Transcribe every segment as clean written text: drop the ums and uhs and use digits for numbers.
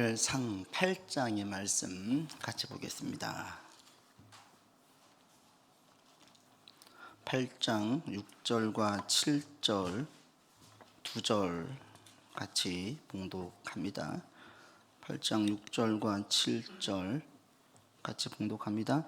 사무엘상 8장의 말씀 같이 보겠습니다. 8장 6절과 7절 2절 같이 봉독합니다. 8장 6절과 7절 같이 봉독합니다.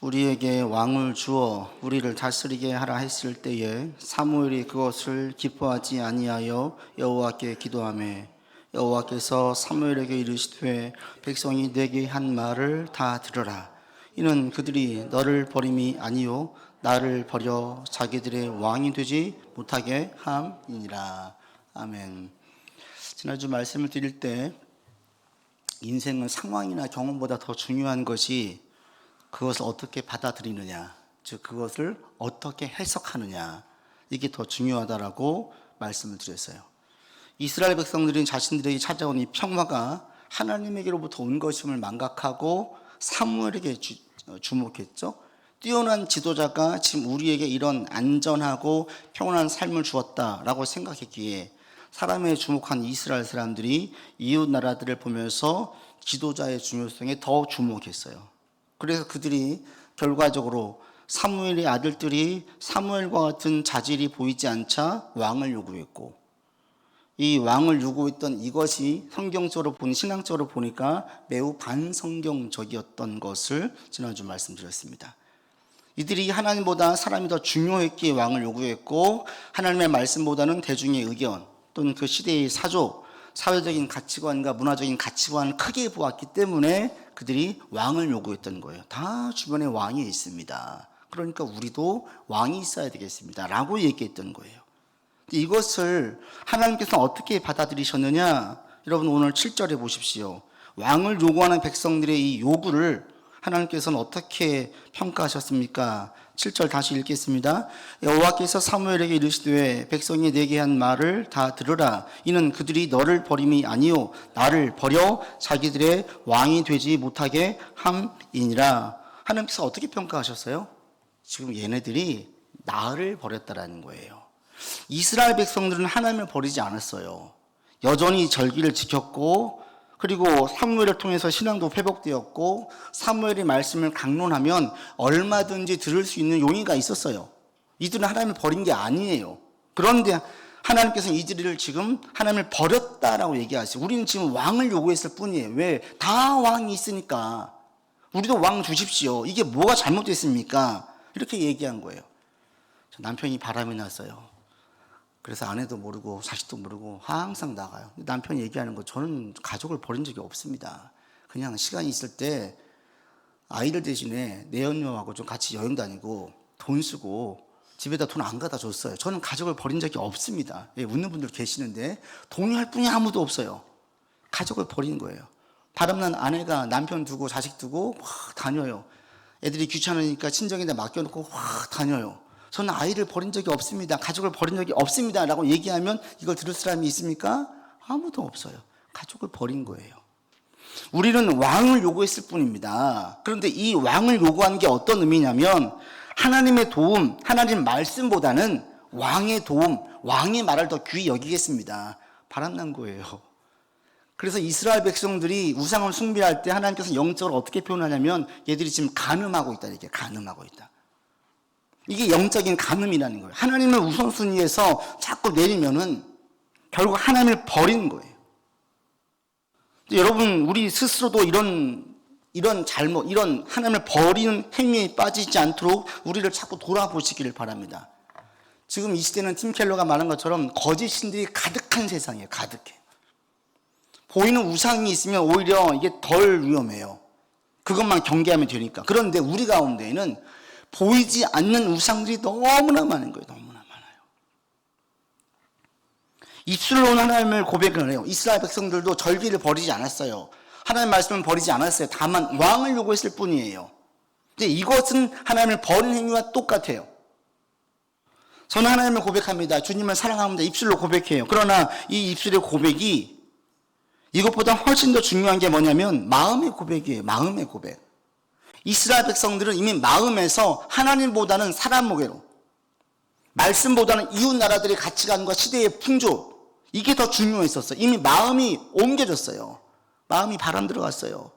우리에게 왕을 주어 우리를 다스리게 하라 했을 때에 사무엘이 그것을 기뻐하지 아니하여 여호와께 기도하며 여호와께서 사무엘에게 이르시되 백성이 내게 한 말을 다 들으라. 이는 그들이 너를 버림이 아니요 나를 버려 자기들의 왕이 되지 못하게 함이니라. 아멘. 지난주 말씀을 드릴 때 인생은 상황이나 경험보다 더 중요한 것이 그것을 어떻게 받아들이느냐, 즉 그것을 어떻게 해석하느냐, 이게 더 중요하다라고 말씀을 드렸어요. 이스라엘 백성들이 자신들에게 찾아온 이 평화가 하나님에게로부터 온 것임을 망각하고 사무엘에게 주목했죠. 뛰어난 지도자가 지금 우리에게 이런 안전하고 평온한 삶을 주었다라고 생각했기에 사람에 주목한 이스라엘 사람들이 이웃 나라들을 보면서 지도자의 중요성에 더 주목했어요. 그래서 그들이 결과적으로 사무엘의 아들들이 사무엘과 같은 자질이 보이지 않자 왕을 요구했고, 이 왕을 요구했던 이것이 성경적으로 신앙적으로 보니까 매우 반성경적이었던 것을 지난주 말씀드렸습니다. 이들이 하나님보다 사람이 더 중요했기에 왕을 요구했고, 하나님의 말씀보다는 대중의 의견 또는 그 시대의 사조, 사회적인 가치관과 문화적인 가치관을 크게 보았기 때문에 그들이 왕을 요구했던 거예요. 다 주변에 왕이 있습니다. 그러니까 우리도 왕이 있어야 되겠습니다 라고 얘기했던 거예요. 이것을 하나님께서 어떻게 받아들이셨느냐? 여러분 오늘 7절에 보십시오. 왕을 요구하는 백성들의 이 요구를 하나님께서는 어떻게 평가하셨습니까? 7절 다시 읽겠습니다. 여호와께서 사무엘에게 이르시되 백성이 내게 한 말을 다 들으라. 이는 그들이 너를 버림이 아니요 나를 버려 자기들의 왕이 되지 못하게 함이니라. 하나님께서 어떻게 평가하셨어요? 지금 얘네들이 나를 버렸다라는 거예요. 이스라엘 백성들은 하나님을 버리지 않았어요. 여전히 절기를 지켰고, 그리고 사무엘을 통해서 신앙도 회복되었고, 사무엘의 말씀을 강론하면 얼마든지 들을 수 있는 용의가 있었어요. 이들은 하나님을 버린 게 아니에요. 그런데 하나님께서는 이들을 지금 하나님을 버렸다라고 얘기하시고, 우리는 지금 왕을 요구했을 뿐이에요. 왜? 다 왕이 있으니까 우리도 왕 주십시오. 이게 뭐가 잘못됐습니까? 이렇게 얘기한 거예요. 남편이 바람이 났어요. 그래서 아내도 모르고 자식도 모르고 항상 나가요. 남편이 얘기하는 거, 저는 가족을 버린 적이 없습니다. 그냥 시간이 있을 때 아이들 대신에 내연녀하고 좀 같이 여행 다니고 돈 쓰고 집에다 돈 안 갖다 줬어요. 저는 가족을 버린 적이 없습니다. 예, 웃는 분들 계시는데 동의할 분이 아무도 없어요. 가족을 버린 거예요. 바람난 아내가 남편 두고 자식 두고 확 다녀요. 애들이 귀찮으니까 친정에다 맡겨놓고 확 다녀요. 저는 아이를 버린 적이 없습니다. 가족을 버린 적이 없습니다 라고 얘기하면 이걸 들을 사람이 있습니까? 아무도 없어요. 가족을 버린 거예요. 우리는 왕을 요구했을 뿐입니다. 그런데 이 왕을 요구하는 게 어떤 의미냐면, 하나님의 도움, 하나님 말씀보다는 왕의 도움, 왕의 말을 더 귀히 여기겠습니다. 바람난 거예요. 그래서 이스라엘 백성들이 우상을 숭배할 때 하나님께서 영적으로 어떻게 표현하냐면, 얘들이 지금 간음하고 있다, 이렇게 간음하고 있다. 이게 영적인 간음이라는 거예요. 하나님을 우선순위에서 자꾸 내리면은 결국 하나님을 버리는 거예요. 여러분, 우리 스스로도 이런 잘못, 이런 하나님을 버리는 행위에 빠지지 않도록 우리를 자꾸 돌아보시기를 바랍니다. 지금 이 시대는 팀 켈러가 말한 것처럼 거짓 신들이 가득한 세상이에요. 가득해. 보이는 우상이 있으면 오히려 이게 덜 위험해요. 그것만 경계하면 되니까. 그런데 우리 가운데에는 보이지 않는 우상들이 너무나 많은 거예요. 너무나 많아요. 입술로는 하나님을 고백을 해요. 이스라엘 백성들도 절기를 버리지 않았어요. 하나님 말씀을 버리지 않았어요. 다만 왕을 요구했을 뿐이에요. 근데 이것은 하나님을 버린 행위와 똑같아요. 저는 하나님을 고백합니다. 주님을 사랑합니다. 입술로 고백해요. 그러나 이 입술의 고백이 이것보다 훨씬 더 중요한 게 뭐냐면 마음의 고백이에요. 마음의 고백. 이스라엘 백성들은 이미 마음에서 하나님보다는 사람 모계로, 말씀보다는 이웃 나라들의 가치관과 시대의 풍조, 이게 더 중요했었어요. 이미 마음이 옮겨졌어요. 마음이 바람 들어갔어요.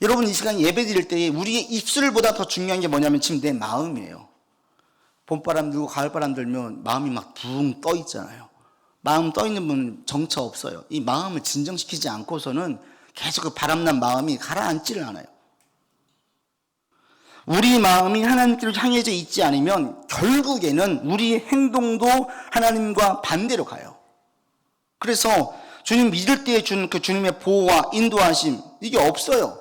여러분 이 시간 예배 드릴 때 우리의 입술보다 더 중요한 게 뭐냐면 지금 내 마음이에요. 봄바람 들고 가을바람 들면 마음이 막 붕 떠 있잖아요. 마음 떠 있는 분은 정처 없어요. 이 마음을 진정시키지 않고서는 계속 그 바람난 마음이 가라앉지를 않아요. 우리 마음이 하나님께로 향해져 있지 않으면 결국에는 우리의 행동도 하나님과 반대로 가요. 그래서 주님 믿을 때에 준 그 주님의 보호와 인도하심 이게 없어요.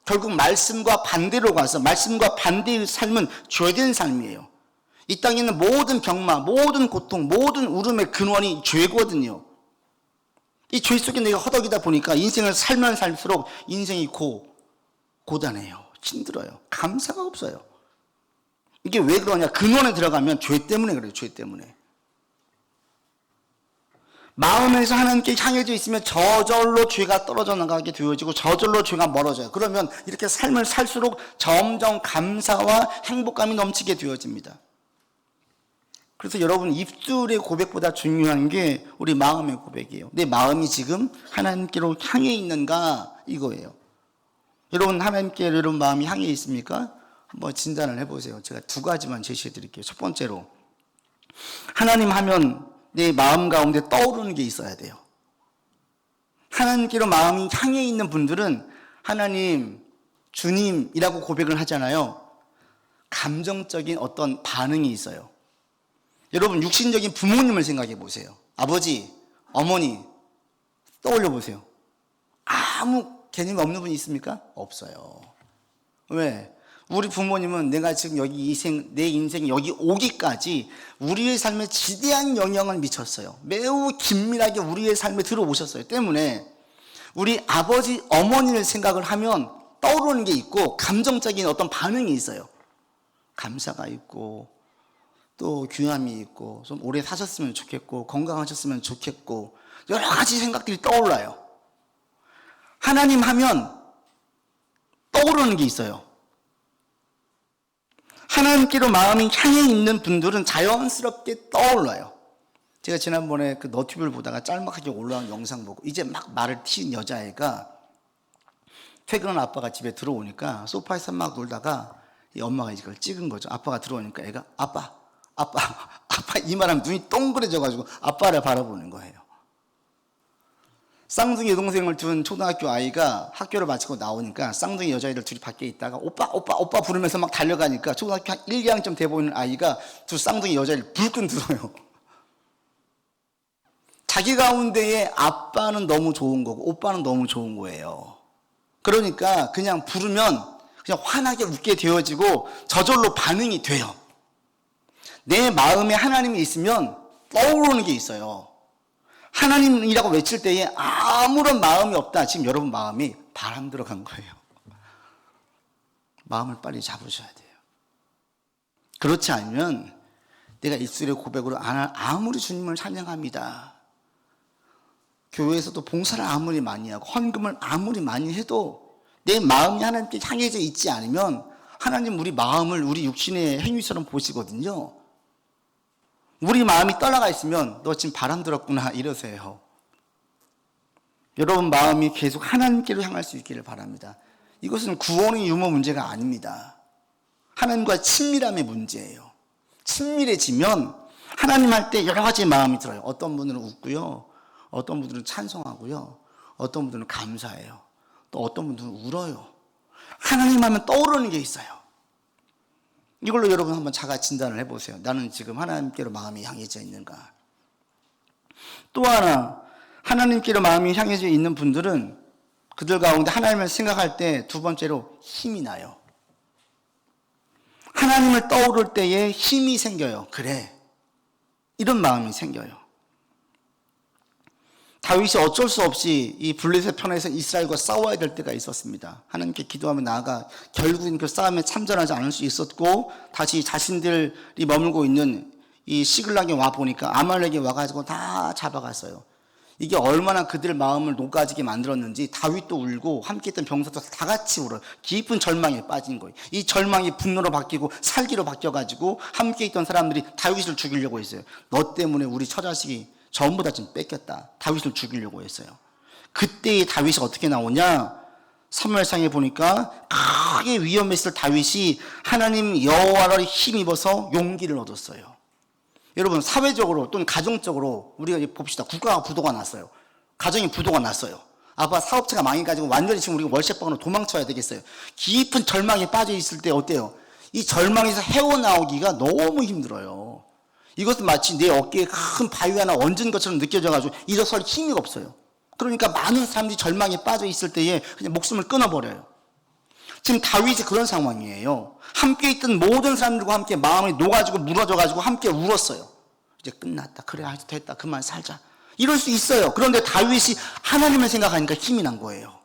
결국 말씀과 반대로 가서 말씀과 반대의 삶은 죄된 삶이에요. 이 땅에 있는 모든 병마, 모든 고통, 모든 울음의 근원이 죄거든요. 이 죄 속에 내가 허덕이다 보니까 인생을 살면 살수록 인생이 고단해요. 힘들어요. 감사가 없어요. 이게 왜 그러냐? 근원에 들어가면 죄 때문에 그래요. 죄 때문에. 마음에서 하나님께 향해져 있으면 저절로 죄가 떨어져 나가게 되어지고 저절로 죄가 멀어져요. 그러면 이렇게 삶을 살수록 점점 감사와 행복감이 넘치게 되어집니다. 그래서 여러분 입술의 고백보다 중요한 게 우리 마음의 고백이에요. 내 마음이 지금 하나님께로 향해 있는가 이거예요. 여러분 하나님께로 여러분 마음이 향해 있습니까? 한번 진단을 해보세요. 제가 두 가지만 제시해 드릴게요. 첫 번째로 하나님 하면 내 마음 가운데 떠오르는 게 있어야 돼요. 하나님께로 마음이 향해 있는 분들은 하나님, 주님이라고 고백을 하잖아요. 감정적인 어떤 반응이 있어요. 여러분 육신적인 부모님을 생각해 보세요. 아버지, 어머니 떠올려 보세요. 아무 개념이 없는 분이 있습니까? 없어요. 왜? 우리 부모님은 내가 지금 여기 내 인생 여기 오기까지 우리의 삶에 지대한 영향을 미쳤어요. 매우 긴밀하게 우리의 삶에 들어오셨어요. 때문에 우리 아버지, 어머니를 생각을 하면 떠오르는 게 있고 감정적인 어떤 반응이 있어요. 감사가 있고 또 귀함이 있고 좀 오래 사셨으면 좋겠고 건강하셨으면 좋겠고 여러 가지 생각들이 떠올라요. 하나님 하면 떠오르는 게 있어요. 하나님께로 마음이 향해 있는 분들은 자연스럽게 떠올라요. 제가 지난번에 그 너튜브를 보다가 짤막하게 올라온 영상 보고 이제 막 말을 튀는 여자애가 퇴근한 아빠가 집에 들어오니까 소파에서 막 놀다가 이 엄마가 이걸 찍은 거죠. 아빠가 들어오니까 애가 아빠 이 말하면 눈이 동그래져가지고 아빠를 바라보는 거예요. 쌍둥이 여동생을 둔 초등학교 아이가 학교를 마치고 나오니까 쌍둥이 여자애들 둘이 밖에 있다가 오빠 부르면서 막 달려가니까 초등학교 1, 2학년쯤 돼 보이는 아이가 두 쌍둥이 여자애를 불끈 들어요. 자기 가운데에 아빠는 너무 좋은 거고 오빠는 너무 좋은 거예요. 그러니까 그냥 부르면 그냥 환하게 웃게 되어지고 저절로 반응이 돼요. 내 마음에 하나님이 있으면 떠오르는 게 있어요. 하나님이라고 외칠 때에 아무런 마음이 없다. 지금 여러분 마음이 바람 들어간 거예요. 마음을 빨리 잡으셔야 돼요. 그렇지 않으면 내가 입술의 고백으로 아무리 주님을 찬양합니다. 교회에서도 봉사를 아무리 많이 하고 헌금을 아무리 많이 해도 내 마음이 하나님께 향해져 있지 않으면 하나님 우리 마음을 우리 육신의 행위처럼 보시거든요. 우리 마음이 떠나가 있으면 너 지금 바람 들었구나 이러세요. 여러분 마음이 계속 하나님께로 향할 수 있기를 바랍니다. 이것은 구원의 유무 문제가 아닙니다. 하나님과 친밀함의 문제예요. 친밀해지면 하나님 할 때 여러 가지 마음이 들어요. 어떤 분들은 웃고요. 어떤 분들은 찬송하고요. 어떤 분들은 감사해요. 또 어떤 분들은 울어요. 하나님 하면 떠오르는 게 있어요. 이걸로 여러분 한번 자가 진단을 해보세요. 나는 지금 하나님께로 마음이 향해져 있는가? 또 하나, 하나님께로 마음이 향해져 있는 분들은 그들 가운데 하나님을 생각할 때 두 번째로 힘이 나요. 하나님을 떠오를 때에 힘이 생겨요. 그래. 이런 마음이 생겨요. 다윗이 어쩔 수 없이 이 블레셋 편에서 이스라엘과 싸워야 될 때가 있었습니다. 하나님께 기도하며 나아가 결국은 그 싸움에 참전하지 않을 수 있었고 다시 자신들이 머물고 있는 이 시글락에 와 보니까 아말렉에 와가지고 다 잡아갔어요. 이게 얼마나 그들 마음을 녹아지게 만들었는지 다윗도 울고 함께 있던 병사도 다 같이 울어요. 깊은 절망에 빠진 거예요. 이 절망이 분노로 바뀌고 살기로 바뀌어가지고 함께 있던 사람들이 다윗을 죽이려고 했어요. 너 때문에 우리 처자식이 전부 다 지금 뺏겼다. 다윗을 죽이려고 했어요. 그때 다윗이 어떻게 나오냐? 사무엘상에 보니까 크게 위험했을 다윗이 하나님 여호와를 힘입어서 용기를 얻었어요. 여러분, 사회적으로 또는 가정적으로 우리가 봅시다. 국가가 부도가 났어요. 가정이 부도가 났어요. 아빠 사업체가 망해가지고 완전히 지금 우리가 월세방으로 도망쳐야 되겠어요. 깊은 절망에 빠져 있을 때 어때요? 이 절망에서 헤어나오기가 너무 힘들어요. 이것은 마치 내 어깨에 큰 바위 하나 얹은 것처럼 느껴져가지고 일어설 힘이 없어요. 그러니까 많은 사람들이 절망에 빠져 있을 때에 그냥 목숨을 끊어버려요. 지금 다윗이 그런 상황이에요. 함께 있던 모든 사람들과 함께 마음이 녹아지고 무너져가지고 함께 울었어요. 이제 끝났다. 그래, 됐다. 그만 살자. 이럴 수 있어요. 그런데 다윗이 하나님을 생각하니까 힘이 난 거예요.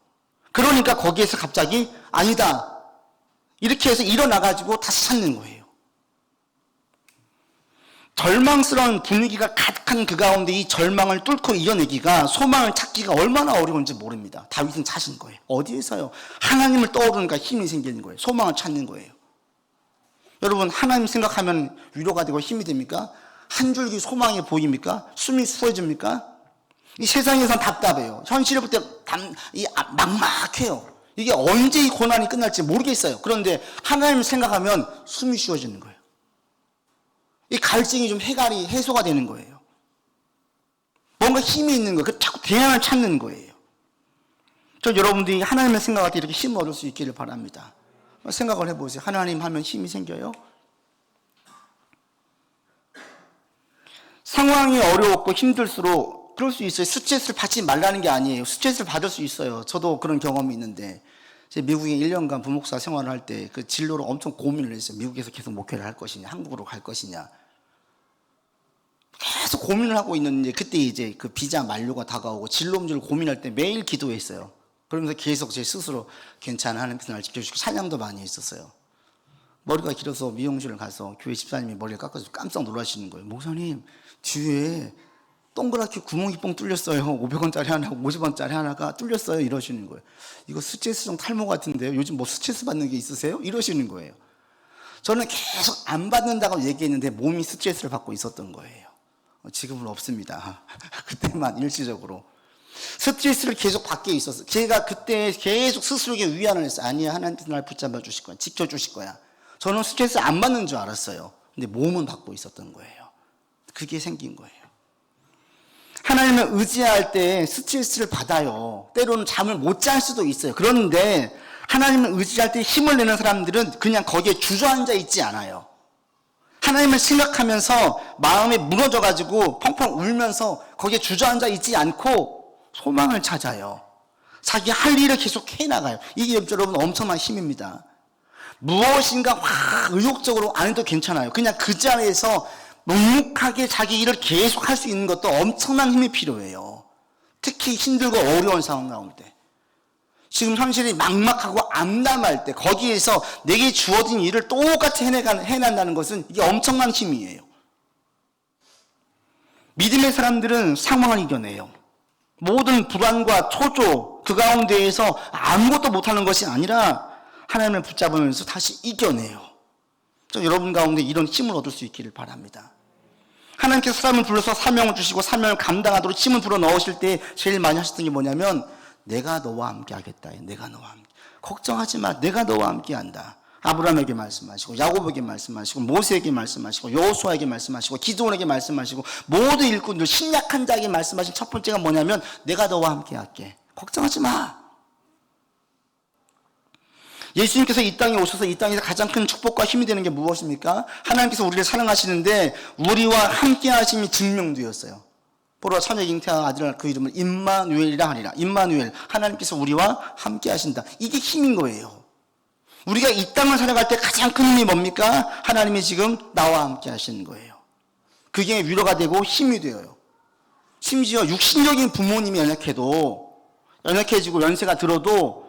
그러니까 거기에서 갑자기 아니다. 이렇게 해서 일어나가지고 다시 찾는 거예요. 절망스러운 분위기가 가득한 그 가운데 이 절망을 뚫고 이겨내기가, 소망을 찾기가 얼마나 어려운지 모릅니다. 다윗은 찾은 거예요. 어디에서요? 하나님을 떠오르니까 힘이 생기는 거예요. 소망을 찾는 거예요. 여러분, 하나님 생각하면 위로가 되고 힘이 됩니까? 한 줄기 소망이 보입니까? 숨이 쉬어집니까? 이 세상에선 답답해요. 현실을 볼 때 막막해요. 이게 언제 이 고난이 끝날지 모르겠어요. 그런데 하나님을 생각하면 숨이 쉬어지는 거예요. 이 갈증이 좀 해소가 되는 거예요. 뭔가 힘이 있는 거예요. 자꾸 대안을 찾는 거예요. 저 여러분들이 하나님을 생각할 때 이렇게 힘을 얻을 수 있기를 바랍니다. 생각을 해보세요. 하나님 하면 힘이 생겨요? 상황이 어려웠고 힘들수록 그럴 수 있어요. 스트레스를 받지 말라는 게 아니에요. 스트레스를 받을 수 있어요. 저도 그런 경험이 있는데, 제가 미국에 1년간 부목사 생활을 할 때 그 진로를 엄청 고민을 했어요. 미국에서 계속 목회를 할 것이냐, 한국으로 갈 것이냐. 계속 고민을 하고 있는데, 그때 이제 그 비자 만료가 다가오고 진로 문제를 고민할 때 매일 기도했어요. 그러면서 계속 제 스스로 괜찮아, 하나님께서 날 지켜주시고 찬양도 많이 했었어요. 머리가 길어서 미용실을 가서 교회 집사님이 머리를 깎아서 깜짝 놀라시는 거예요. 목사님, 뒤에 동그랗게 구멍이 뻥 뚫렸어요. 500원짜리 하나하고 50원짜리 하나가 뚫렸어요. 이러시는 거예요. 이거 스트레스성 탈모 같은데요. 요즘 뭐 스트레스 받는 게 있으세요? 이러시는 거예요. 저는 계속 안 받는다고 얘기했는데 몸이 스트레스를 받고 있었던 거예요. 지금은 없습니다. 그때만 일시적으로. 스트레스를 계속 받게 있었어요. 제가 그때 계속 스스로에게 위안을 했어요. 아니야, 하나님께서 날 붙잡아 주실 거야. 지켜주실 거야. 저는 스트레스 안 받는 줄 알았어요. 근데 몸은 받고 있었던 거예요. 그게 생긴 거예요. 하나님을 의지할 때 스트레스를 받아요. 때로는 잠을 못 잘 수도 있어요. 그런데 하나님을 의지할 때 힘을 내는 사람들은 그냥 거기에 주저앉아 있지 않아요. 하나님을 생각하면서 마음이 무너져가지고 펑펑 울면서 거기에 주저앉아 있지 않고 소망을 찾아요. 자기 할 일을 계속 해나가요. 이게 여러분 엄청난 힘입니다. 무엇인가 의욕적으로 안 해도 괜찮아요. 그냥 그 자리에서 묵묵하게 자기 일을 계속 할 수 있는 것도 엄청난 힘이 필요해요. 특히 힘들고 어려운 상황 가운데. 지금 현실이 막막하고 암담할 때 거기에서 내게 주어진 일을 똑같이 해낸다는 것은 이게 엄청난 힘이에요. 믿음의 사람들은 상황을 이겨내요. 모든 불안과 초조 그 가운데에서 아무것도 못하는 것이 아니라 하나님을 붙잡으면서 다시 이겨내요. 여러분 가운데 이런 힘을 얻을 수 있기를 바랍니다. 하나님께서 사람을 불러서 사명을 주시고 사명을 감당하도록 힘을 불어 넣으실 때 제일 많이 하셨던 게 뭐냐면, 내가 너와 함께 하겠다. 내가 너와 함께. 걱정하지 마. 내가 너와 함께 한다. 아브라함에게 말씀하시고, 야곱에게 말씀하시고, 모세에게 말씀하시고, 여호수아에게 말씀하시고, 기드온에게 말씀하시고, 모든 일꾼들, 신약한 자에게 말씀하신 첫 번째가 뭐냐면, 내가 너와 함께 할게. 걱정하지 마. 예수님께서 이 땅에 오셔서 이 땅에서 가장 큰 축복과 힘이 되는 게 무엇입니까? 하나님께서 우리를 사랑하시는데 우리와 함께 하심이 증명되었어요. 보라 처녀 잉태한 아들 그 이름을 임마누엘이라 하리라. 임마누엘, 하나님께서 우리와 함께 하신다. 이게 힘인 거예요. 우리가 이 땅을 살아갈 때 가장 큰 힘이 뭡니까? 하나님이 지금 나와 함께 하시는 거예요. 그게 위로가 되고 힘이 되어요. 심지어 육신적인 부모님이 연약해지고 연세가 들어도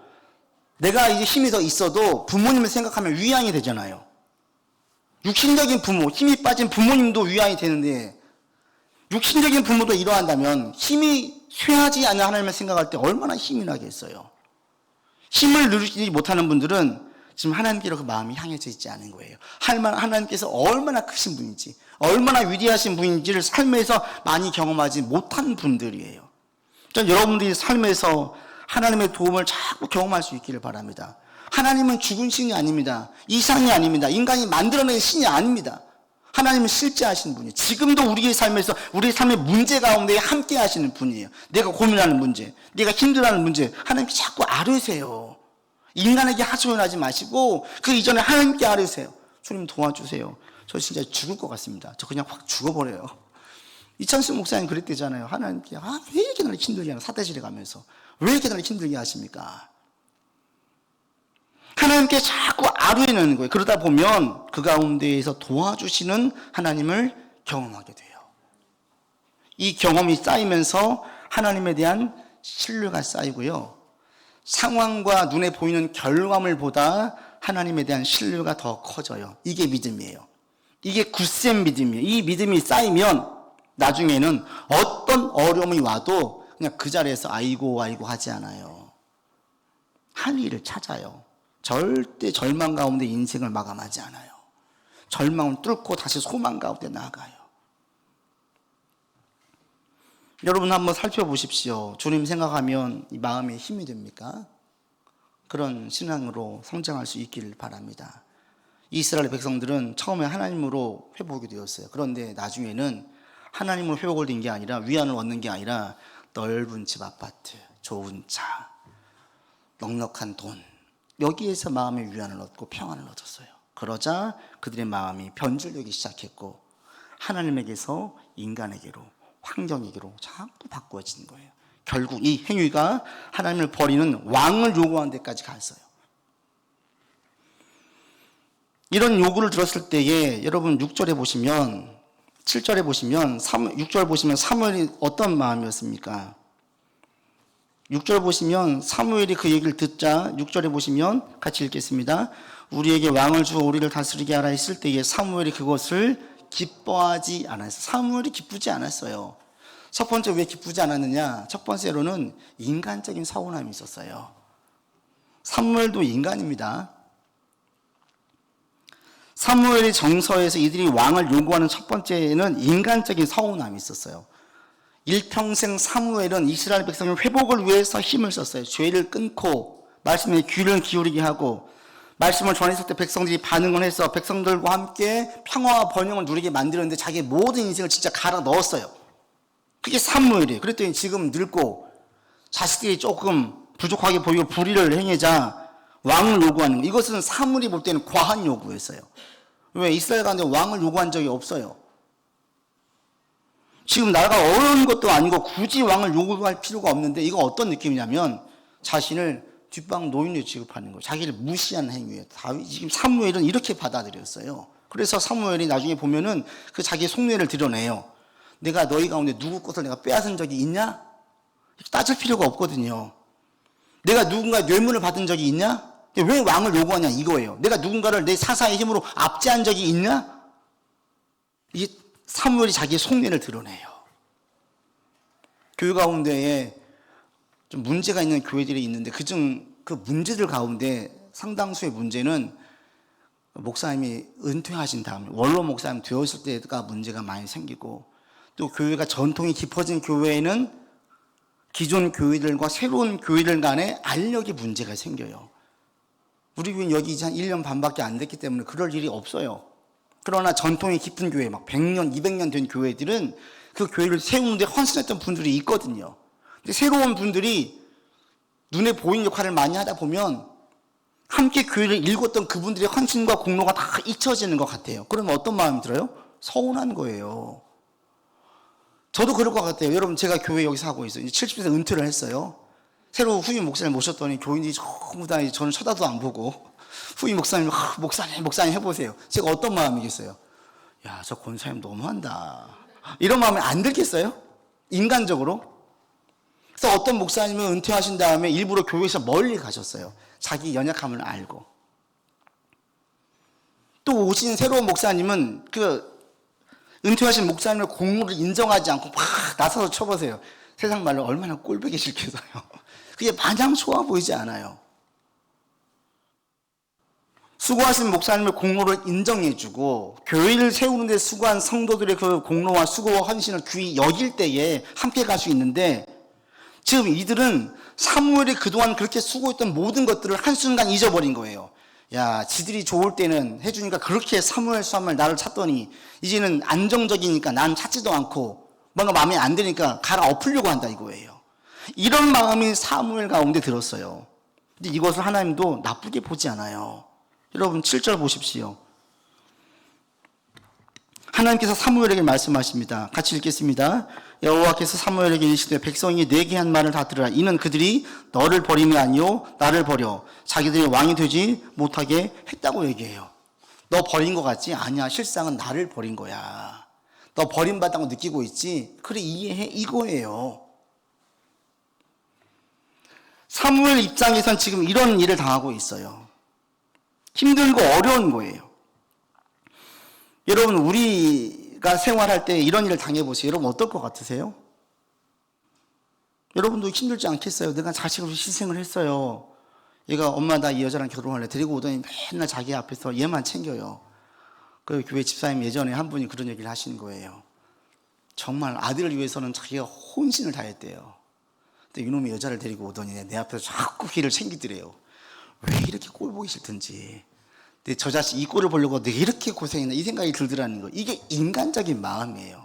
내가 이제 힘이 더 있어도 부모님을 생각하면 위안이 되잖아요. 육신적인 부모, 힘이 빠진 부모님도 위안이 되는데, 육신적인 부모도 이러한다면 힘이 쇠하지 않는 하나님을 생각할 때 얼마나 힘이 나겠어요. 힘을 누리지 못하는 분들은 지금 하나님께로 그 마음이 향해져 있지 않은 거예요. 하나님께서 얼마나 크신 분인지, 얼마나 위대하신 분인지를 삶에서 많이 경험하지 못한 분들이에요. 전 여러분들이 삶에서 하나님의 도움을 자꾸 경험할 수 있기를 바랍니다. 하나님은 죽은 신이 아닙니다. 이상이 아닙니다. 인간이 만들어낸 신이 아닙니다. 하나님은 실제하신 분이에요. 지금도 우리의 삶에서 우리의 삶의 문제 가운데 함께 하시는 분이에요. 내가 고민하는 문제, 내가 힘들어하는 문제, 하나님께 자꾸 아뢰세요. 인간에게 하소연하지 마시고 그 이전에 하나님께 아뢰세요. 주님 도와주세요. 저 진짜 죽을 것 같습니다. 저 그냥 확 죽어버려요. 이창수 목사님 그랬대잖아요. 하나님께 왜 이렇게 나를 힘들게 하나, 사대질에 가면서 왜 이렇게 나를 힘들게 하십니까? 하나님께 자꾸 아뢰는 거예요. 그러다 보면 그 가운데에서 도와주시는 하나님을 경험하게 돼요. 이 경험이 쌓이면서 하나님에 대한 신뢰가 쌓이고요. 상황과 눈에 보이는 결과물보다 하나님에 대한 신뢰가 더 커져요. 이게 믿음이에요. 이게 굳센 믿음이에요. 이 믿음이 쌓이면 나중에는 어떤 어려움이 와도 그냥 그 자리에서 아이고 하지 않아요. 합의를 찾아요. 절대 절망 가운데 인생을 마감하지 않아요. 절망을 뚫고 다시 소망 가운데 나아가요. 여러분 한번 살펴보십시오. 주님 생각하면 이 마음에 힘이 됩니까? 그런 신앙으로 성장할 수 있기를 바랍니다. 이스라엘 백성들은 처음에 하나님으로 회복이 되었어요. 그런데 나중에는 하나님으로 회복을 된 게 아니라, 위안을 얻는 게 아니라 넓은 집 아파트, 좋은 차, 넉넉한 돈, 여기에서 마음의 위안을 얻고 평안을 얻었어요. 그러자 그들의 마음이 변질되기 시작했고 하나님에게서 인간에게로, 환경에게로 자꾸 바꾸어지는 거예요. 결국 이 행위가 하나님을 버리는 왕을 요구하는 데까지 갔어요. 이런 요구를 들었을 때에 여러분 6절에 보시면, 7절에 보시면, 6절 보시면 사무엘이 어떤 마음이었습니까? 6절 보시면 사무엘이 그 얘기를 듣자 6절에 보시면 같이 읽겠습니다. 우리에게 왕을 주어 우리를 다스리게 하라 했을 때에 사무엘이 그것을 기뻐하지 않았어요. 사무엘이 기쁘지 않았어요. 첫 번째 왜 기쁘지 않았느냐? 첫 번째로는 인간적인 서운함이 있었어요. 사무엘도 인간입니다. 사무엘의 정서에서 이들이 왕을 요구하는 첫 번째는 인간적인 서운함이 있었어요. 일평생 사무엘은 이스라엘 백성의 회복을 위해서 힘을 썼어요. 죄를 끊고 말씀에 귀를 기울이게 하고 말씀을 전했을 때 백성들이 반응을 해서 백성들과 함께 평화와 번영을 누리게 만들었는데 자기의 모든 인생을 진짜 갈아 넣었어요. 그게 사무엘이에요. 그랬더니 지금 늙고 자식들이 조금 부족하게 보이고 불의를 행하자 왕을 요구하는 거. 이것은 사무엘이 볼 때는 과한 요구였어요. 왜? 이스라엘 가운데 왕을 요구한 적이 없어요. 지금 나라가 어려운 것도 아니고 굳이 왕을 요구할 필요가 없는데 이거 어떤 느낌이냐면 자신을 뒷방 노인으로 취급하는 거예요. 자기를 무시하는 행위예요. 지금 사무엘은 이렇게 받아들였어요. 그래서 사무엘이 나중에 보면은 그 자기의 속내를 드러내요. 내가 너희 가운데 누구 것을 내가 빼앗은 적이 있냐? 따질 필요가 없거든요. 내가 누군가의 뇌물을 받은 적이 있냐? 왜 왕을 요구하냐 이거예요. 내가 누군가를 내 사사의 힘으로 압제한 적이 있냐? 이게 사무엘이 자기의 속내를 드러내요. 교회 가운데에 좀 문제가 있는 교회들이 있는데 그중 그 문제들 가운데 상당수의 문제는 목사님이 은퇴하신 다음에 원로 목사님 되었을 때가 문제가 많이 생기고, 또 교회가 전통이 깊어진 교회에는 기존 교회들과 새로운 교회들 간에 알력의 문제가 생겨요. 우리 교회는 여기 이제 한 1년 반밖에 안 됐기 때문에 그럴 일이 없어요. 그러나 전통이 깊은 교회, 막 100년, 200년 된 교회들은 그 교회를 세우는데 헌신했던 분들이 있거든요. 근데 새로운 분들이 눈에 보이는 역할을 많이 하다 보면 함께 교회를 읽었던 그분들의 헌신과 공로가 다 잊혀지는 것 같아요. 그러면 어떤 마음이 들어요? 서운한 거예요. 저도 그럴 것 같아요. 여러분, 제가 교회 여기서 하고 있어요. 70세 은퇴를 했어요. 새로 후임 목사님 모셨더니 교인들이 전부 다 저는 쳐다도 안 보고 후임 목사님, 목사님 해보세요. 제가 어떤 마음이겠어요? 야, 저 권사님 너무한다. 이런 마음이 안 들겠어요? 인간적으로? 그래서 어떤 목사님은 은퇴하신 다음에 일부러 교회에서 멀리 가셨어요. 자기 연약함을 알고. 또 오신 새로운 목사님은 그 은퇴하신 목사님의 공로를 인정하지 않고 막 나서서 쳐보세요. 세상 말로 얼마나 꼴보기 싫겠어요. 그게 마냥 좋아 보이지 않아요. 수고하신 목사님의 공로를 인정해주고 교회를 세우는 데 수고한 성도들의 그 공로와 수고와 헌신을 귀히 여길 때에 함께 갈 수 있는데, 지금 이들은 사무엘이 그동안 그렇게 수고했던 모든 것들을 한순간 잊어버린 거예요. 야, 지들이 좋을 때는 해주니까 그렇게 사무엘 나를 찾더니 이제는 안정적이니까 난 찾지도 않고 뭔가 마음에 안 드니까 갈아엎으려고 한다 이거예요. 이런 마음이 사무엘 가운데 들었어요. 근데 이것을 하나님도 나쁘게 보지 않아요. 여러분 7절 보십시오. 하나님께서 사무엘에게 말씀하십니다. 같이 읽겠습니다. 여호와께서 사무엘에게 이르시되 백성이 내게 한 말을 다 들으라. 이는 그들이 너를 버림이 아니요 나를 버려 자기들이 왕이 되지 못하게 했다고 얘기해요. 너 버린 것 같지? 아니야, 실상은 나를 버린 거야. 너 버림받다고 느끼고 있지? 그래, 이해해, 이거예요. 사무엘 입장에선 지금 이런 일을 당하고 있어요. 힘들고 어려운 거예요. 여러분, 우리가 생활할 때 이런 일을 당해보세요. 여러분 어떨 것 같으세요? 여러분도 힘들지 않겠어요? 내가 자식을 희생을 했어요. 얘가 엄마 나 이 여자랑 결혼할래. 데리고 오더니 맨날 자기 앞에서 얘만 챙겨요. 그 교회 집사님 예전에 한 분이 그런 얘기를 하시는 거예요. 정말 아들을 위해서는 자기가 혼신을 다했대요. 근데 이놈이 여자를 데리고 오더니 내 앞에서 자꾸 걔를 챙기더래요. 왜 이렇게 꼴 보기 싫든지. 근데 저 자식 이 꼴을 보려고 내가 이렇게 고생했나 이 생각이 들더라는 거. 이게 인간적인 마음이에요.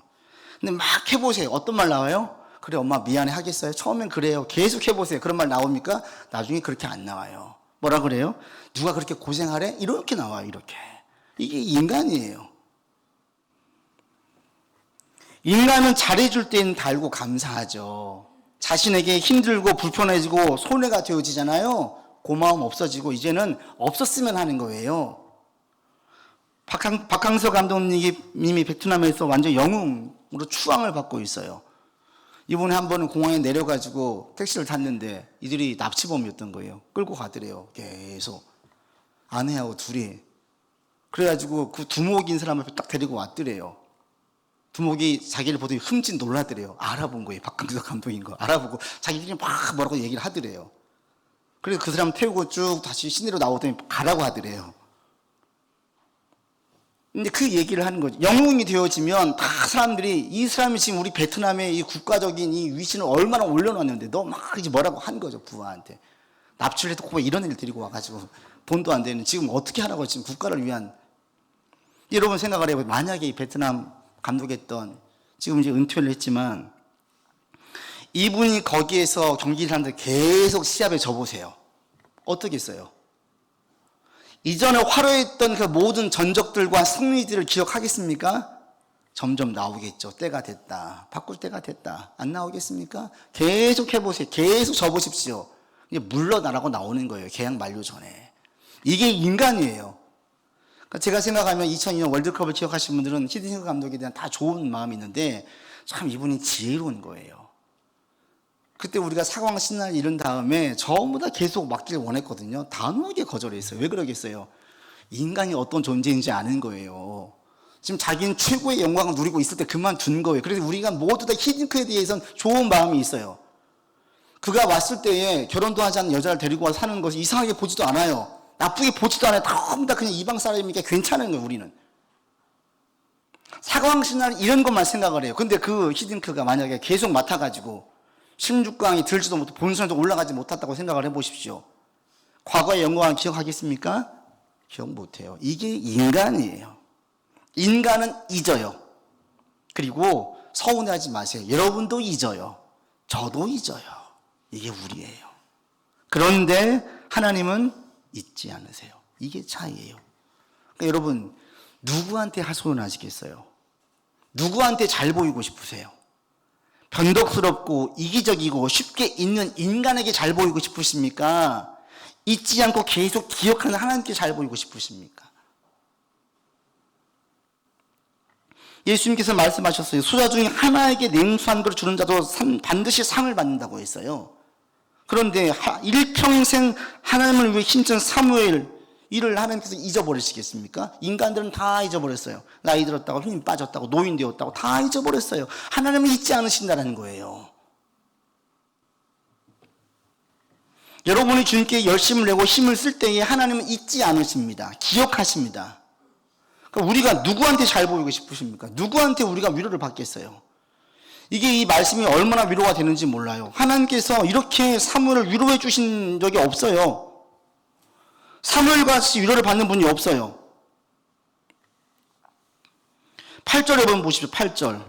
근데 막 해보세요. 어떤 말 나와요? 그래 엄마 미안해 하겠어요? 처음엔 그래요. 계속 해보세요. 그런 말 나옵니까? 나중에 그렇게 안 나와요. 뭐라 그래요? 누가 그렇게 고생하래? 이렇게 나와요. 이렇게. 이게 인간이에요. 인간은 잘해줄 때는 달고 감사하죠. 자신에게 힘들고 불편해지고 손해가 되어지잖아요. 고마움 없어지고 이제는 없었으면 하는 거예요. 박항서 감독님이 베트남에서 완전 영웅으로 추앙을 받고 있어요. 이번에 한 번은 공항에 내려가지고 택시를 탔는데 이들이 납치범이었던 거예요. 끌고 가더래요. 계속 아내하고 둘이. 그래가지고 그 두목인 사람을 딱 데리고 왔더래요. 두목이 자기를 보더니 흠칫 놀라더래요. 알아본 거예요. 박항서 감독인 거 알아보고 자기들이 막 뭐라고 얘기를 하더래요. 그래서 그 사람 태우고 쭉 다시 시내로 나오더니 가라고 하더래요. 근데 그 얘기를 하는 거죠. 영웅이 되어지면 다 사람들이 이 사람이 지금 우리 베트남의 이 국가적인 이 위신을 얼마나 올려놨는데 너 막 이제 뭐라고 한 거죠. 부하한테. 납치를 해도 이런 애를 데리고 와가지고 돈도 안 되는 지금 어떻게 하라고 지금 국가를 위한. 여러분 생각을 해봐요. 만약에 이 베트남 감독했던 지금 이제 은퇴를 했지만 이분이 거기에서 경기를 하는데 계속 시합에 져보세요. 어떻겠어요? 이전에 화려했던 그 모든 전적들과 승리들을 기억하겠습니까? 점점 나오겠죠. 때가 됐다. 바꿀 때가 됐다. 안 나오겠습니까? 계속 해보세요. 계속 져보십시오. 이제 물러나라고 나오는 거예요. 계약 만료 전에. 이게 인간이에요. 그러니까 제가 생각하면 2002년 월드컵을 기억하시는 분들은 히딩크 감독에 대한 다 좋은 마음이 있는데 참 이분이 지혜로운 거예요. 그때 우리가 사광 신날 이른 다음에 전부 다 계속 맡기를 원했거든요. 단호하게 거절했어요. 왜 그러겠어요? 인간이 어떤 존재인지 아는 거예요. 지금 자기는 최고의 영광을 누리고 있을 때 그만둔 거예요. 그래서 우리가 모두 다 히딩크에 대해서는 좋은 마음이 있어요. 그가 왔을 때에 결혼도 하지 않은 여자를 데리고 와서 사는 것이 이상하게 보지도 않아요. 나쁘게 보지도 않아요. 전부 다 그냥 이방 사람이니까 괜찮은 거예요. 우리는. 사광 신날 이런 것만 생각을 해요. 근데 그 히딩크가 만약에 계속 맡아가지고 16강이 들지도 못하고 본선에도 올라가지 못했다고 생각을 해보십시오. 과거의 영광을 기억하겠습니까? 기억 못해요. 이게 인간이에요. 인간은 잊어요. 그리고 서운해하지 마세요. 여러분도 잊어요. 저도 잊어요. 이게 우리예요. 그런데 하나님은 잊지 않으세요. 이게 차이예요. 그러니까 여러분 누구한테 하소연하시겠어요? 누구한테 잘 보이고 싶으세요? 변덕스럽고 이기적이고 쉽게 잊는 인간에게 잘 보이고 싶으십니까? 잊지 않고 계속 기억하는 하나님께 잘 보이고 싶으십니까? 예수님께서 말씀하셨어요. 수자 중에 하나에게 냉수한 것을 주는 자도 반드시 상을 받는다고 했어요. 그런데 일평생 하나님을 위해 힘쓴 사무엘 이를 하나님께서 잊어버리시겠습니까? 인간들은 다 잊어버렸어요. 나이 들었다고 힘이 빠졌다고 노인 되었다고 다 잊어버렸어요. 하나님은 잊지 않으신다는 거예요. 여러분이 주님께 열심을 내고 힘을 쓸 때에 하나님은 잊지 않으십니다. 기억하십니다. 그러니까 우리가 누구한테 잘 보이고 싶으십니까? 누구한테 우리가 위로를 받겠어요? 이게 이 말씀이 얼마나 위로가 되는지 몰라요. 하나님께서 이렇게 사무엘을 위로해 주신 적이 없어요. 사무엘같이 위로를 받는 분이 없어요. 8절에 보면 보십시오. 8절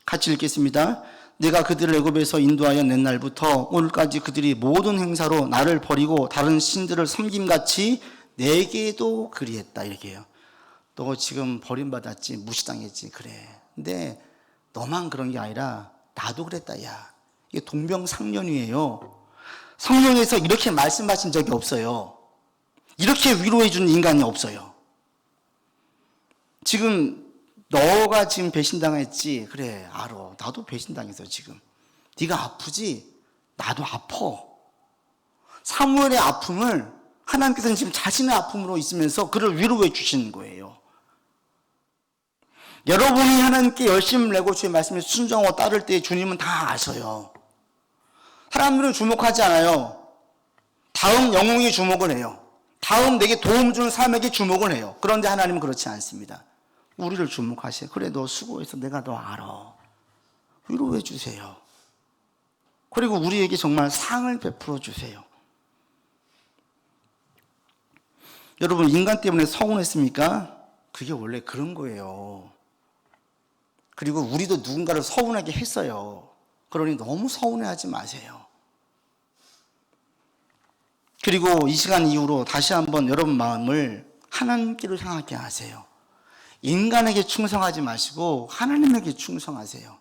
같이 읽겠습니다. 내가 그들을 애굽에서 인도하여 낸 날부터 오늘까지 그들이 모든 행사로 나를 버리고 다른 신들을 섬김같이 내게도 그리했다. 이렇게 해요. 너 지금 버림받았지, 무시당했지, 그래. 근데 너만 그런 게 아니라 나도 그랬다. 야, 이게 동병상련이에요. 성령에서 이렇게 말씀하신 적이 없어요. 이렇게 위로해 주는 인간이 없어요. 지금 너가 지금 배신당했지, 그래, 알아. 나도 배신당했어. 지금 네가 아프지, 나도 아파. 사무엘의 아픔을 하나님께서는 지금 자신의 아픔으로 있으면서 그를 위로해 주시는 거예요. 여러분이 하나님께 열심을 내고 주의 말씀에 순종하고 따를 때 주님은 다 아셔요. 사람들은 주목하지 않아요. 다음 영웅이 주목을 해요. 다음 내게 도움 주는 사람에게 주목을 해요. 그런데 하나님은 그렇지 않습니다. 우리를 주목하세요. 그래, 너 수고해서 내가 너 알아. 위로해 주세요. 그리고 우리에게 정말 상을 베풀어 주세요. 여러분, 인간 때문에 서운했습니까? 그게 원래 그런 거예요. 그리고 우리도 누군가를 서운하게 했어요. 그러니 너무 서운해하지 마세요. 그리고 이 시간 이후로 다시 한번 여러분 마음을 하나님께로 향하게 하세요. 인간에게 충성하지 마시고 하나님에게 충성하세요.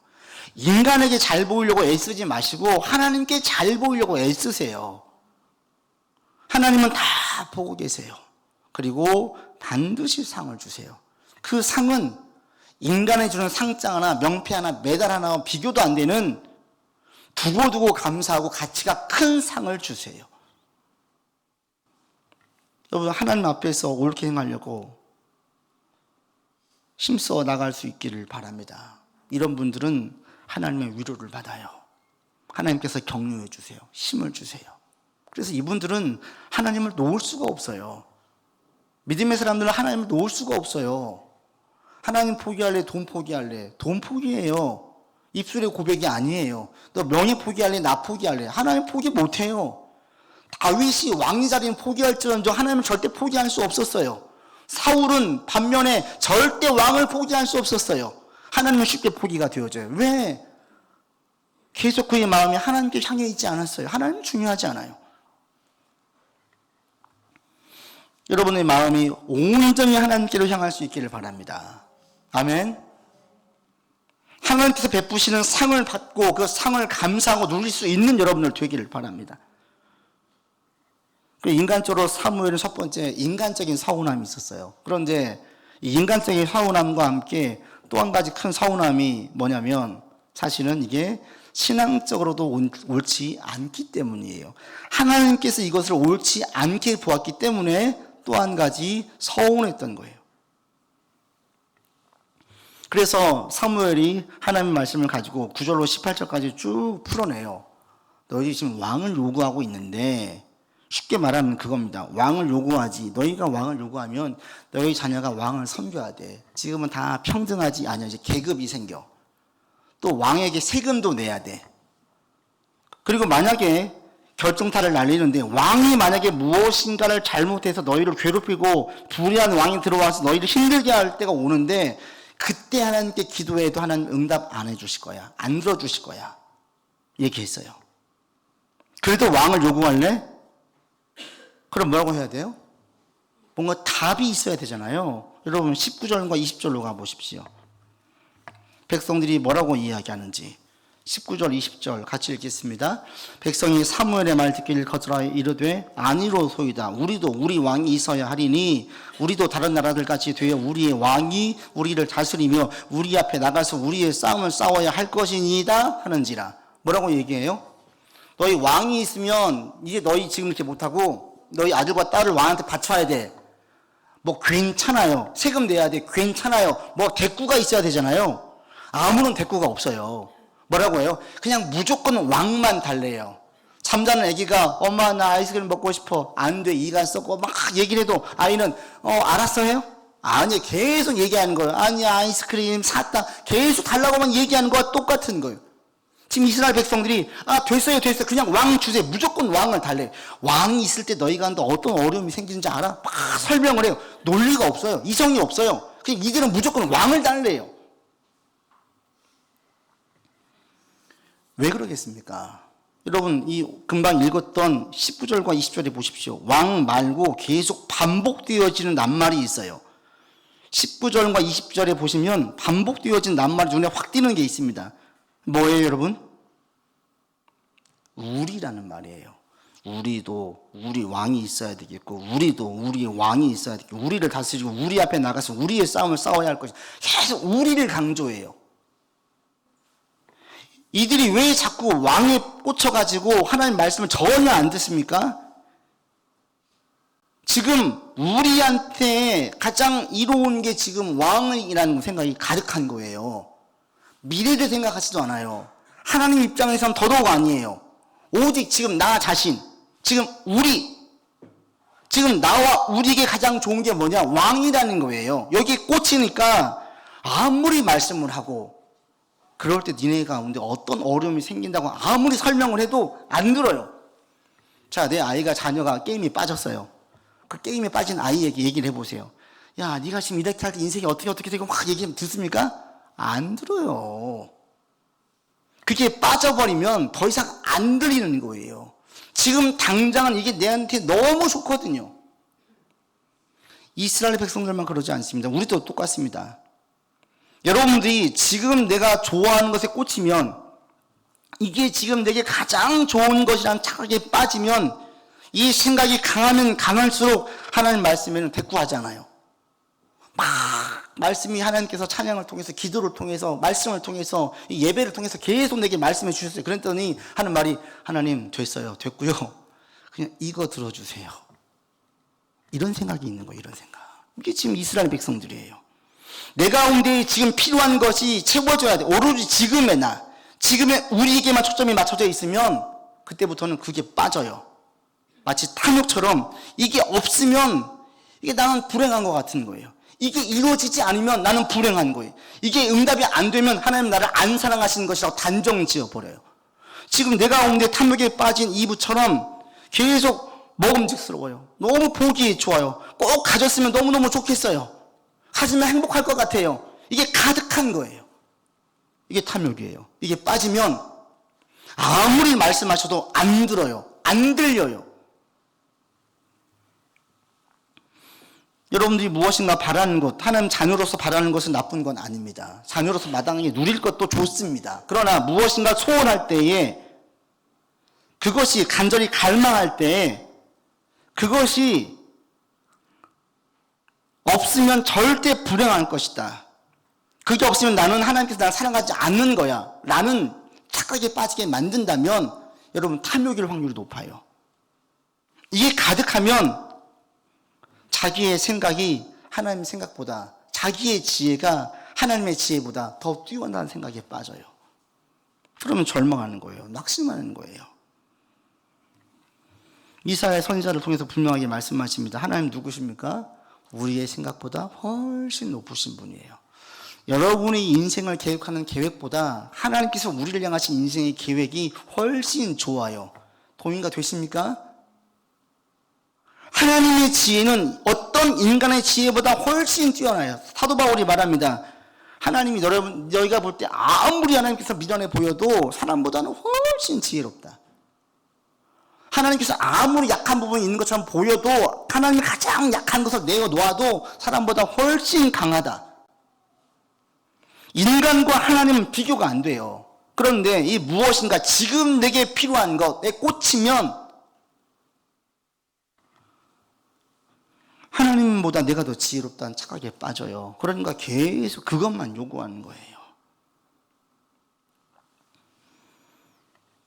인간에게 잘 보이려고 애쓰지 마시고 하나님께 잘 보이려고 애쓰세요. 하나님은 다 보고 계세요. 그리고 반드시 상을 주세요. 그 상은 인간이 주는 상장 하나, 명패 하나, 메달 하나와 비교도 안 되는 두고두고 감사하고 가치가 큰 상을 주세요. 여러분, 하나님 앞에서 옳게 행하려고 힘써 나갈 수 있기를 바랍니다. 이런 분들은 하나님의 위로를 받아요. 하나님께서 격려해 주세요. 힘을 주세요. 그래서 이분들은 하나님을 놓을 수가 없어요. 믿음의 사람들은 하나님을 놓을 수가 없어요. 하나님 포기할래? 돈 포기할래? 돈 포기해요. 입술의 고백이 아니에요. 너 명예 포기할래? 나 포기할래? 하나님 포기 못해요. 다윗이 왕위 자리는 포기할지언정 하나님은 절대 포기할 수 없었어요. 사울은 반면에 절대 왕을 포기할 수 없었어요. 하나님은 쉽게 포기가 되어져요. 왜? 계속 그의 마음이 하나님께 향해 있지 않았어요. 하나님은 중요하지 않아요. 여러분의 마음이 온전히 하나님께로 향할 수 있기를 바랍니다. 아멘. 하나님께서 베푸시는 상을 받고 그 상을 감사하고 누릴 수 있는 여러분들 되기를 바랍니다. 인간적으로 사무엘은 첫 번째 인간적인 서운함이 있었어요. 그런데 이 인간적인 서운함과 함께 또 한 가지 큰 서운함이 뭐냐면 사실은 이게 신앙적으로도 옳지 않기 때문이에요. 하나님께서 이것을 옳지 않게 보았기 때문에 또 한 가지 서운했던 거예요. 그래서 사무엘이 하나님의 말씀을 가지고 9절로 18절까지 쭉 풀어내요. 너희 지금 왕을 요구하고 있는데 쉽게 말하면 그겁니다. 왕을 요구하지. 너희가 왕을 요구하면 너희 자녀가 왕을 섬겨야 돼. 지금은 다 평등하지 않아. 이제 계급이 생겨. 또 왕에게 세금도 내야 돼. 그리고 만약에 결정타를 날리는데 왕이 만약에 무엇인가를 잘못해서 너희를 괴롭히고 불의한 왕이 들어와서 너희를 힘들게 할 때가 오는데 그때 하나님께 기도해도 하나님 응답 안 해주실 거야. 안 들어주실 거야. 얘기했어요. 그래도 왕을 요구할래? 그럼 뭐라고 해야 돼요? 뭔가 답이 있어야 되잖아요. 여러분 19절과 20절로 가보십시오. 백성들이 뭐라고 이야기하는지 19절 20절 같이 읽겠습니다. 백성이 사무엘의 말 듣기를 거절하여 이르되 아니로소이다. 우리도 우리 왕이 있어야 하리니 우리도 다른 나라들 같이 되어 우리의 왕이 우리를 다스리며 우리 앞에 나가서 우리의 싸움을 싸워야 할 것이니이다 하는지라. 뭐라고 얘기해요? 너희 왕이 있으면 이제 너희 지금 이렇게 못하고 너희 아들과 딸을 왕한테 바쳐야 돼. 뭐 괜찮아요. 세금 내야 돼. 괜찮아요. 뭐 대꾸가 있어야 되잖아요. 아무런 대꾸가 없어요. 뭐라고 해요? 그냥 무조건 왕만 달래요. 잠자는 아기가 엄마 나 아이스크림 먹고 싶어. 안 돼. 이가 썩고 막 얘기를 해도 아이는 알았어 해요? 아니, 계속 얘기하는 거예요. 아니, 아이스크림 샀다. 계속 달라고만 얘기하는 거와 똑같은 거예요. 지금 이스라엘 백성들이 됐어요. 그냥 왕 주세요. 무조건 왕을 달래. 왕이 있을 때 너희가 한다 어떤 어려움이 생기는지 알아? 막 설명을 해요. 논리가 없어요. 이성이 없어요. 그냥 이들은 무조건 왕을 달래요. 왜 그러겠습니까? 여러분, 이 금방 읽었던 19절과 20절에 보십시오. 왕 말고 계속 반복되어지는 낱말이 있어요. 19절과 20절에 보시면 반복되어진 낱말이 눈에 확 띄는 게 있습니다. 뭐예요, 여러분? 우리라는 말이에요. 우리도 우리 왕이 있어야 되겠고, 우리도 우리 왕이 있어야 되겠고, 우리를 다스리고 우리 앞에 나가서 우리의 싸움을 싸워야 할 것이, 계속 우리를 강조해요. 이들이 왜 자꾸 왕에 꽂혀가지고 하나님 말씀을 전혀 안 듣습니까? 지금 우리한테 가장 이로운 게 지금 왕이라는 생각이 가득한 거예요. 미래를 생각하지도 않아요. 하나님 입장에서는 더더욱 아니에요. 오직 지금 나 자신, 지금 지금 나와 우리에게 가장 좋은 게 뭐냐? 왕이라는 거예요. 여기에 꽂히니까 아무리 말씀을 하고 그럴 때 니네 가운데 어떤 어려움이 생긴다고 아무리 설명을 해도 안 들어요. 자, 내 아이가 자녀가 게임에 빠졌어요. 그 게임에 빠진 아이에게 얘기를 해보세요. 야, 네가 지금 이렇게 할 때 인생이 어떻게 되고 막 얘기하면 듣습니까? 안 들어요. 그게 빠져버리면 더 이상 안 들리는 거예요. 지금 당장은 이게 내한테 너무 좋거든요. 이스라엘 백성들만 그러지 않습니다. 우리도 똑같습니다. 여러분들이 지금 내가 좋아하는 것에 꽂히면, 이게 지금 내게 가장 좋은 것이라는 착각에 빠지면, 이 생각이 강하면 강할수록 하나님 말씀에는 대꾸하잖아요. 막 말씀이 하나님께서 찬양을 통해서, 기도를 통해서, 말씀을 통해서, 예배를 통해서 계속 내게 말씀해 주셨어요. 그랬더니 하는 말이, 하나님 됐고요. 그냥 이거 들어주세요. 이런 생각이 있는 거예요. 이런 생각. 이게 지금 이스라엘 백성들이에요. 내 가운데 지금 필요한 것이 채워져야 돼. 오로지 지금의 나, 지금의 우리에게만 초점이 맞춰져 있으면 그때부터는 그게 빠져요. 마치 탐욕처럼 이게 없으면 이게 나는 불행한 것 같은 거예요. 이게 이루어지지 않으면 나는 불행한 거예요. 이게 응답이 안 되면 하나님 나를 안 사랑하시는 것이라고 단정 지어버려요. 지금 내 가운데 탐욕에 빠진 이브처럼 계속 먹음직스러워요. 너무 보기 좋아요. 꼭 가졌으면 너무너무 좋겠어요. 하지만 행복할 것 같아요. 이게 가득한 거예요. 이게 탐욕이에요. 이게 빠지면 아무리 말씀하셔도 안 들어요. 안 들려요. 여러분들이 무엇인가 바라는 것, 하나님 자녀로서 바라는 것은 나쁜 건 아닙니다. 자녀로서 마땅하게 누릴 것도 좋습니다. 그러나 무엇인가 소원할 때에, 그것이 간절히 갈망할 때에 그것이 없으면 절대 불행할 것이다. 그게 없으면 나는 하나님께서 나를 사랑하지 않는 거야 라는 착각에 빠지게 만든다면 여러분 탐욕일 확률이 높아요. 이게 가득하면 자기의 생각이 하나님의 생각보다, 자기의 지혜가 하나님의 지혜보다 더 뛰어난다는 생각에 빠져요. 그러면 절망하는 거예요. 낙심하는 거예요. 이사야 선지자를 통해서 분명하게 말씀하십니다. 하나님 누구십니까? 우리의 생각보다 훨씬 높으신 분이에요. 여러분의 인생을 계획하는 계획보다 하나님께서 우리를 향하신 인생의 계획이 훨씬 좋아요. 동의가 되십니까? 하나님의 지혜는 어떤 인간의 지혜보다 훨씬 뛰어나요. 사도 바울이 말합니다. 하나님이 너희가 볼 때 아무리 하나님께서 미련해 보여도 사람보다는 훨씬 지혜롭다. 하나님께서 아무리 약한 부분이 있는 것처럼 보여도 하나님이 가장 약한 것을 내어놓아도 사람보다 훨씬 강하다. 인간과 하나님은 비교가 안 돼요. 그런데 이 무엇인가 지금 내게 필요한 것, 내 꽂히면 하나님보다 내가 더 지혜롭다는 착각에 빠져요. 그러니까 계속 그것만 요구하는 거예요.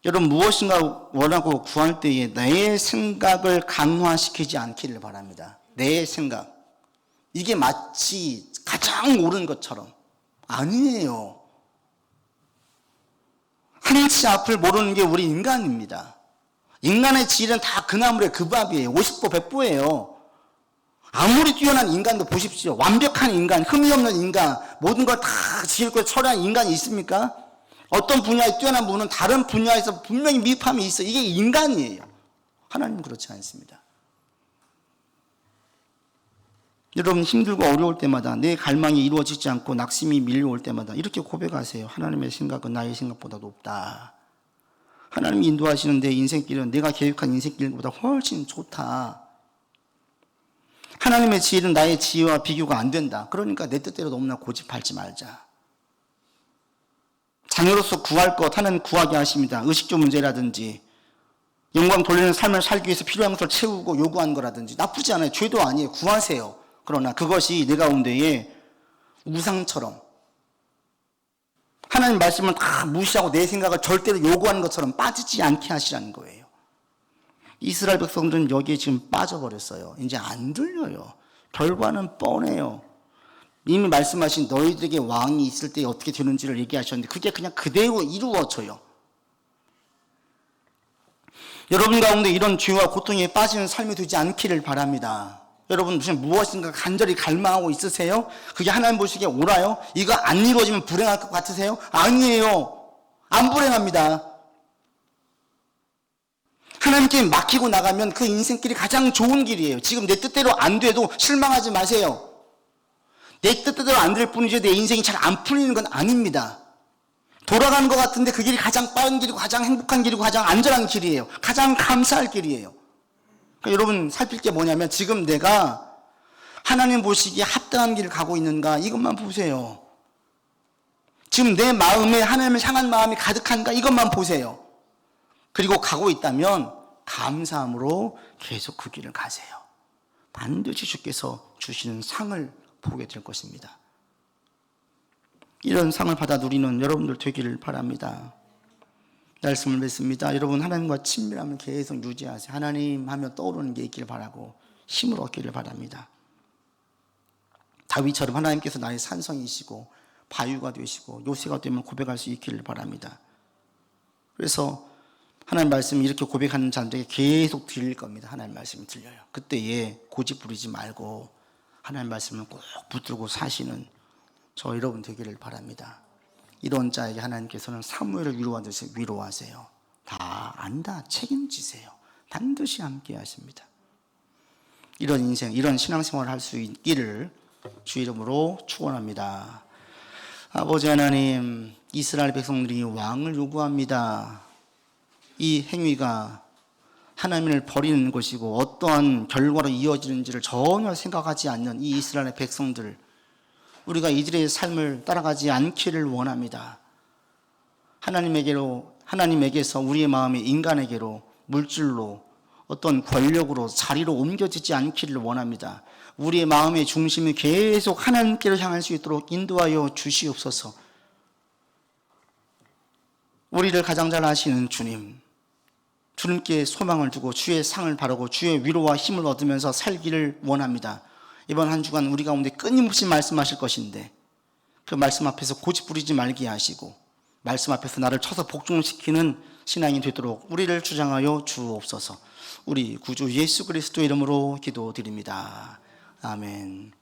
여러분 무엇인가 원하고 구할 때에 내 생각을 강화시키지 않기를 바랍니다. 내 생각. 이게 마치 가장 옳은 것처럼. 아니에요. 한치 앞을 모르는 게 우리 인간입니다. 인간의 지혜는 다 그 나물의 그 밥이에요. 50보 100보예요. 아무리 뛰어난 인간도 보십시오. 완벽한 인간, 흠이 없는 인간, 모든 걸 다 지혜롭게 처리한 인간이 있습니까? 어떤 분야에 뛰어난 분은 다른 분야에서 분명히 미흡함이 있어요. 이게 인간이에요. 하나님은 그렇지 않습니다. 여러분 힘들고 어려울 때마다 내 갈망이 이루어지지 않고 낙심이 밀려올 때마다 이렇게 고백하세요. 하나님의 생각은 나의 생각보다 높다. 하나님이 인도하시는 내 인생길은 내가 계획한 인생길보다 훨씬 좋다. 하나님의 지혜는 나의 지혜와 비교가 안 된다. 그러니까 내 뜻대로 너무나 고집하지 말자. 자녀로서 구할 것 하나님 구하게 하십니다. 의식주 문제라든지 영광 돌리는 삶을 살기 위해서 필요한 것을 채우고 요구하는 거라든지 나쁘지 않아요. 죄도 아니에요. 구하세요. 그러나 그것이 내 가운데에 우상처럼 하나님 말씀을 다 무시하고 내 생각을 절대로 요구하는 것처럼 빠지지 않게 하시라는 거예요. 이스라엘 백성들은 여기에 지금 빠져버렸어요. 이제 안 들려요. 결과는 뻔해요. 이미 말씀하신 너희들에게 왕이 있을 때 어떻게 되는지를 얘기하셨는데 그게 그냥 그대로 이루어져요. 여러분 가운데 이런 죄와 고통에 빠지는 삶이 되지 않기를 바랍니다. 여러분 무엇인가 간절히 갈망하고 있으세요? 그게 하나님 보시기에 옳아요? 이거 안 이루어지면 불행할 것 같으세요? 아니에요. 안 불행합니다. 하나님께 맡기고 나가면 그 인생길이 가장 좋은 길이에요. 지금 내 뜻대로 안 돼도 실망하지 마세요. 내 뜻대로 안 될 뿐이지 내 인생이 잘 안 풀리는 건 아닙니다. 돌아가는 것 같은데 그 길이 가장 빠른 길이고 가장 행복한 길이고 가장 안전한 길이에요. 가장 감사할 길이에요. 그러니까 여러분 살필 게 뭐냐면 지금 내가 하나님 보시기에 합당한 길을 가고 있는가 이것만 보세요. 지금 내 마음에 하나님을 향한 마음이 가득한가 이것만 보세요. 그리고 가고 있다면 감사함으로 계속 그 길을 가세요. 반드시 주께서 주시는 상을 보게 될 것입니다. 이런 상을 받아 누리는 여러분들 되기를 바랍니다. 말씀을 맺습니다. 여러분 하나님과 친밀함을 계속 유지하세요. 하나님 하며 떠오르는 게 있기를 바라고 힘을 얻기를 바랍니다. 다윗처럼 하나님께서 나의 산성이시고 바위가 되시고 요새가 되면 고백할 수 있기를 바랍니다. 그래서 하나님 말씀이 이렇게 고백하는 자들에게 계속 들릴 겁니다. 하나님 말씀이 들려요. 그때에 고집 부리지 말고 하나님 말씀을 꼭 붙들고 사시는 저 여러분 되기를 바랍니다. 이런 자에게 하나님께서는 사무엘을 위로하듯이 위로하세요. 다 안다 책임지세요. 반드시 함께 하십니다. 이런 인생, 이런 신앙생활을 할 수 있기를 주 이름으로 축원합니다. 아버지 하나님, 이스라엘 백성들이 왕을 요구합니다. 이 행위가 하나님을 버리는 것이고 어떠한 결과로 이어지는지를 전혀 생각하지 않는 이 이스라엘 백성들, 우리가 이들의 삶을 따라가지 않기를 원합니다. 하나님에게서 우리의 마음이 인간에게로, 물질로, 어떤 권력으로, 자리로 옮겨지지 않기를 원합니다. 우리의 마음의 중심이 계속 하나님께로 향할 수 있도록 인도하여 주시옵소서. 우리를 가장 잘 아시는 주님께 소망을 두고 주의 상을 바라고 주의 위로와 힘을 얻으면서 살기를 원합니다. 이번 한 주간 우리 가운데 끊임없이 말씀하실 것인데 그 말씀 앞에서 고집 부리지 말게 하시고 말씀 앞에서 나를 쳐서 복종시키는 신앙이 되도록 우리를 주장하여 주옵소서. 우리 구주 예수 그리스도 이름으로 기도드립니다. 아멘.